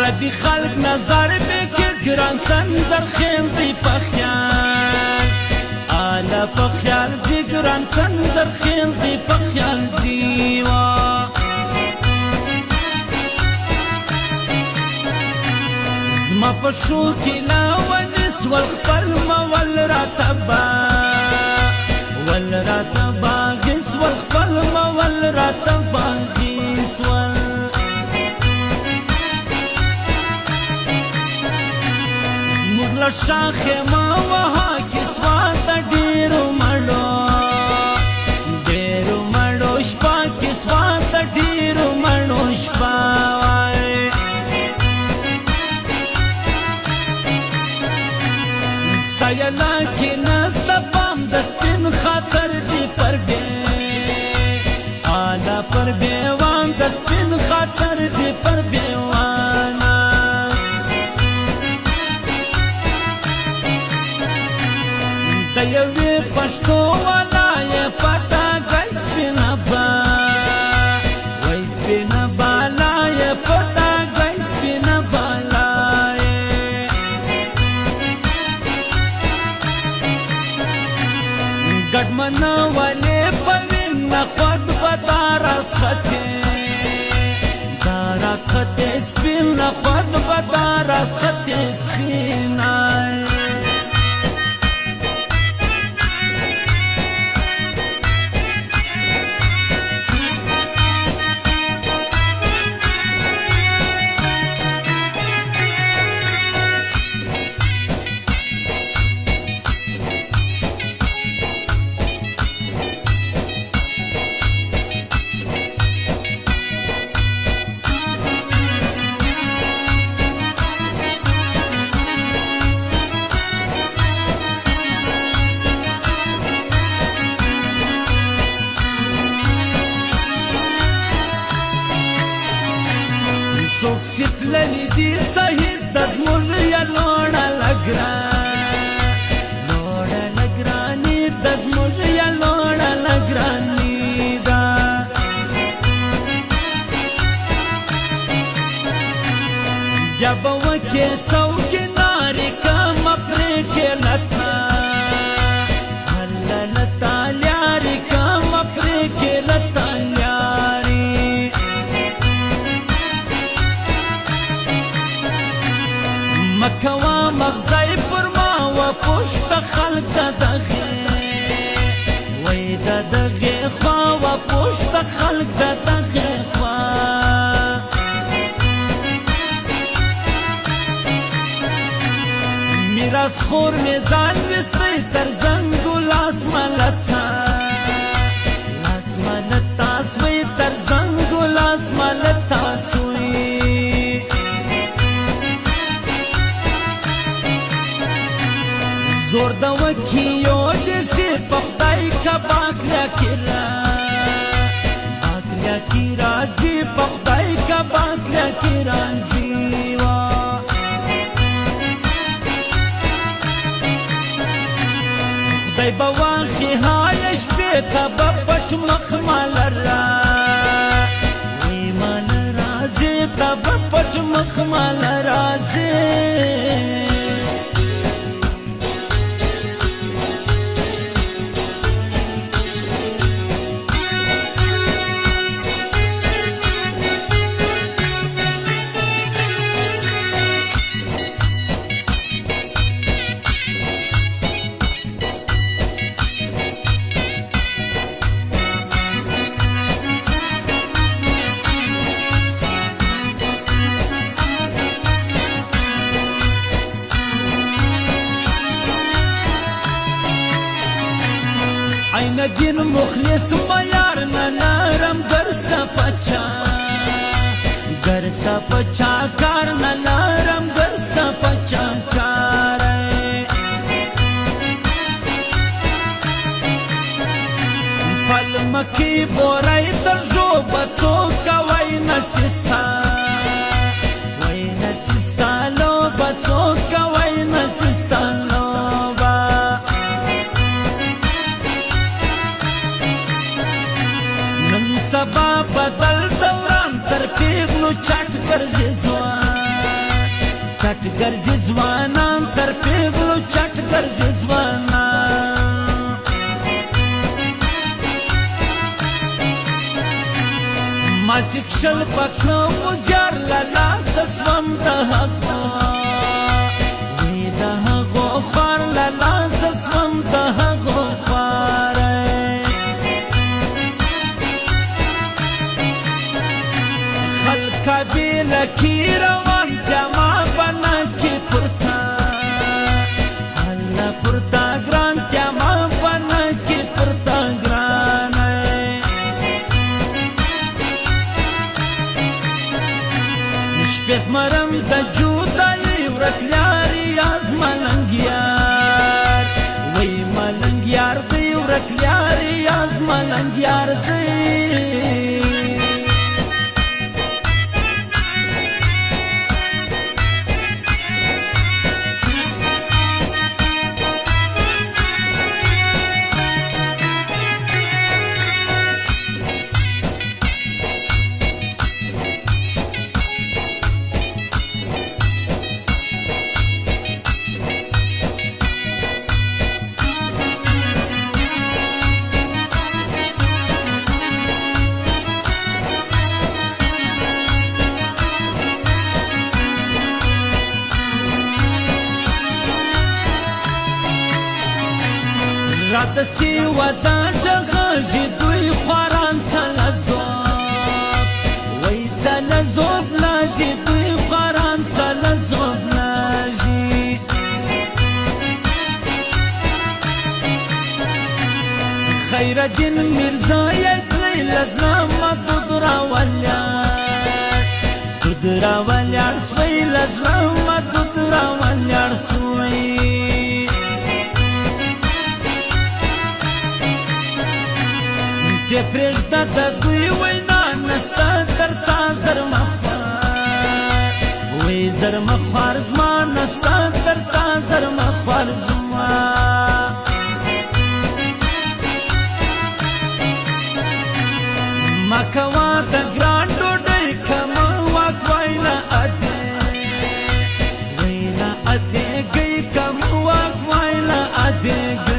پردی خلق نظر بکی گران سنزر خیل دی پخیال آلا پخیال دی گران سنزر خیل دی پخیال دیوا زما پشو کلا ونسول خپل مول راتبا ول راتبا غسول خپل مول راتبا غسول زموږ شاخه ما وها کسوا ته ډیرو مړو شپه کسوا ته ډیرو مړو شپه ستایلا کې نسته پام د سپین خاطر دی پر بې آلا پر بیوان د سپین خاطر دی پر بیوانا د یوې پښتو ولایې پتا گئی سپینه با وای سپینه بالایې پتا گئی سپینه بالایې ګډمنه ولې پوین خود بتا راس خطه داراس خطه سپین خود بتا راس خطه سپین څوک ستللی دی سهید د زموږ یا لوړه لګراني د زموږ یا لوړه لګراني ده بیا به وکې څوکې نارې کمه پرېکې لتا هله لتا لیارې کمه پرېکې لتا مکوا مغزای پر ما و پشت خلق دغه وای دغه خوا و پشت خلق دغه خوا میراث خور میزان وستی تر زنګو لاس ملتا سوی تر زنګو لاس ملتا سوی زور د وکیو دسی پخدای کا باکلیا کی راځي پخدای کا باکلیا کی راځي وا خدای بواخی هایش بیتا بپټ مخمال را وی مال راځي تا بپټ مخمال راځي عین دین مخلص میار نرم گرسا پچا کار نرم گرسا پچا کار پل مکی بورائی تر جو بچو کوئی نسستا لو بچو کوئی نسستا لو سبا بدل دوران تر پیغلو چاٹ کرزی زوان چټ ګرځي ځوانان تر پیغلو چټ ګرځي ځوانان ماسک شل پکړو مزار لالا سسوم د حق وی د هغو خار لالا سسوم د هغو خار خلک بیل کی روان جما بنا کی پرتا الله پرتا ګران جما بنا کی پرتا ګران شپس مرم د جودای ورکلاری از ملنګیار وای ملنګیار دی ورکلاری از ملنګیار دی رات سی وطن شخصی دوی خواران تلزوب وی تلزوب لاجی دوی خواران تلزوب لاجی خیر الدین مرزا یزلی لزلام دودرا ولیار سوی لزلام دودرا ولیار سوی دی پرېږده د دوی وینا نسته درته زرمخوار وی زرمخوار زما نسته درته زرمخوار زما مه کوه د ګران ډوډۍ کمه واک وایله ادې ویله ادې گۍ کمه واک وایله ادې گۍ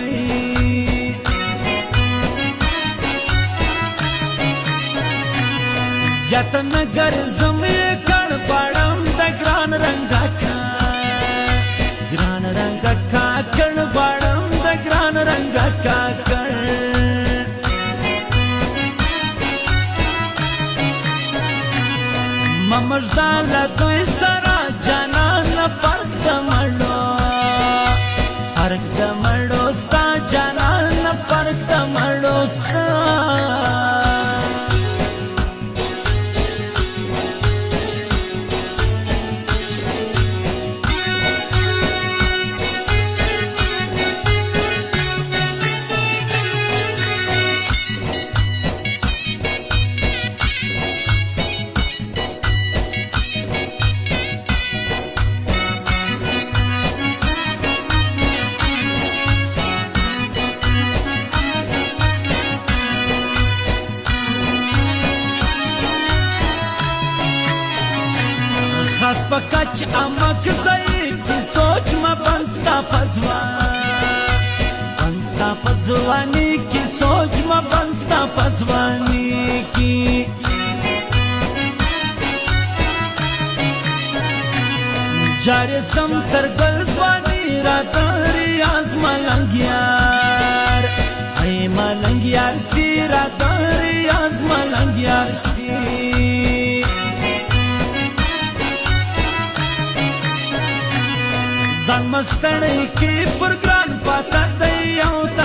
زیات نگر زمی کړ پړم د ګران رنگا کا کړ پړم د ګران رنگا کا کړ ممجدا له دوی سره جانان فرق د مړو ستا جانان فرق د مړو ستا خاص پکچ امک زئی کی سوچ ما بنستا پزوانی کی سوچ ما بنستا پزوانی کی جاری سم تر گل زوانی را داری از ملنگیار ای ملنگیار سی را داری از ملنگیار سی ځان مستړی کی پر ګران پاته دی یو د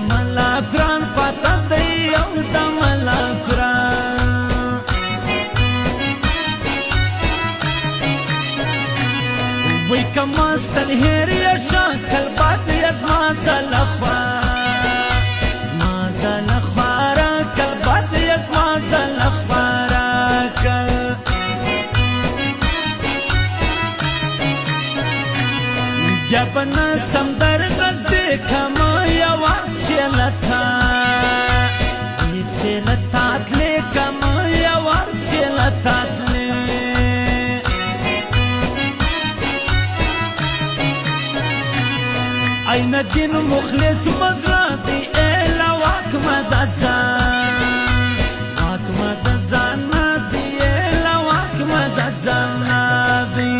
ملا ګران پاته دی یو د ملا ګران وی کما سل هیر یشا کل باد یزما زلخوا کل باد یزما زلخوارا کل دین مخلص مزړه دی اله واک مدد ځان دی اله واک مدد ځان دی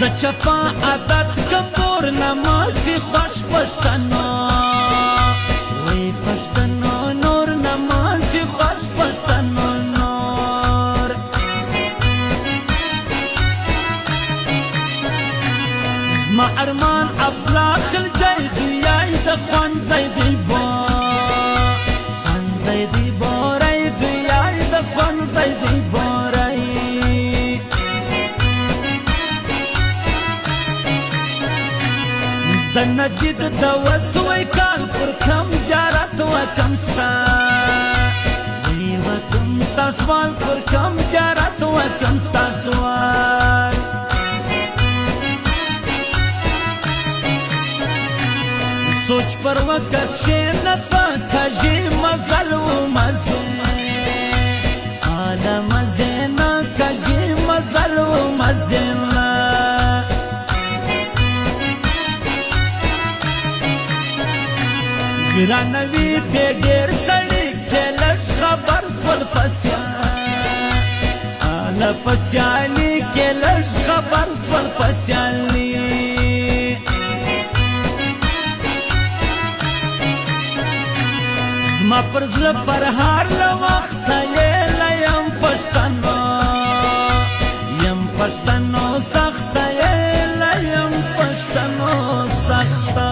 زچپا عادت کمور نمازی خوش پشتنو وی پشتنو نور نمازی خوش پشتنو نور زما ارمان ابلا خلجای غیای دخوان زیدی با زیدی بارای غیای دخوان زیدی بارای د نجد د وسوی کال پر کم زیارت و کم ستا وی و کم ستا سوال پر کم زیارت و کم ستا سوال سوچ پر وقت کشینتا کجی مزل و مزه آلا مزه نا کجی مزل و مزه نا ګرانوي په ډېر سړي کې لږ خبر سول پسیاله پسیالي کې لږ خبر سول پسیالي زما پر زړه پر هار له وخته یې له یم پښتنو سخته یې له یم پښتنو سخته